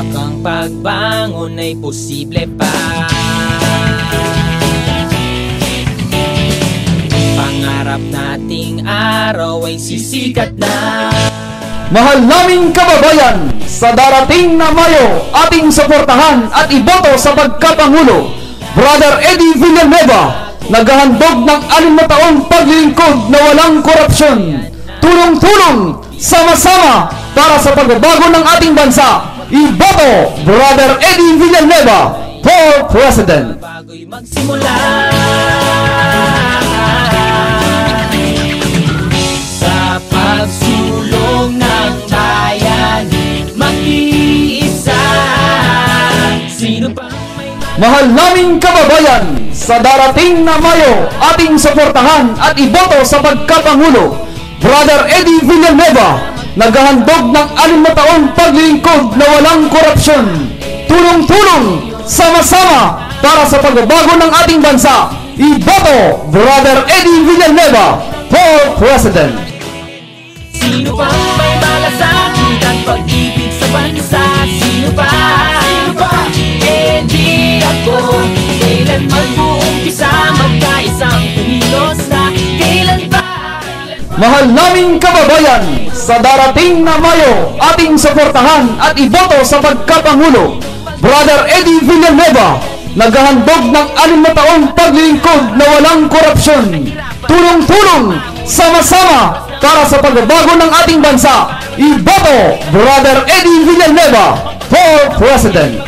Bakang pagbangon ay posible pa. Pangarap nating araw ay sisikat na. Mahal naming kababayan, sa darating na Mayo, ating suportahan at iboto sa pagkapangulo, Brother Eddie Villanueva, naghahandog ng 6 na taong paglilingkod na walang korupsyon. Tulong-tulong, sama-sama, para sa pagbabago ng ating bansa. Iboto Brother Eddie Villanueva for President. Bago'y magsimula. Sa pagsulong ng bayan, mag-iisa. Sino pa may Mahal naming kababayan, sa darating na Mayo, ating suportahan at iboto sa pagkapangulo, Brother Eddie Villanueva, naghahandog ng 6 na taong paglilingkod na walang korupsyon. Tulong-tulong, sama-sama, para sa pagbabago ng ating bansa. Iboto Brother Eddie Villanueva for President. Sino pa may malasakit at pag-ibig sa bansa? Sino pa? Hindi ako. Kailan mag-uumpisa magkaisang kumilos na? Kailan pa? Mahal naming kababayan, sa darating na Mayo, ating suportahan at iboto sa pagkapangulo, Brother Eddie Villanueva, naghahandog ng 6 na taong paglilingkod na walang korupsyon. Tulong-tulong, sama-sama, para sa pagbabago ng ating bansa. Iboto Brother Eddie Villanueva for President.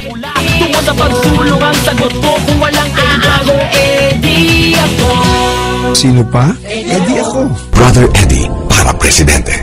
Tungo sa pagsulong ang sagot ko, kung walang kaibago, Eddie ako. Sino pa? Eddie ako. Brother Eddie para Presidente.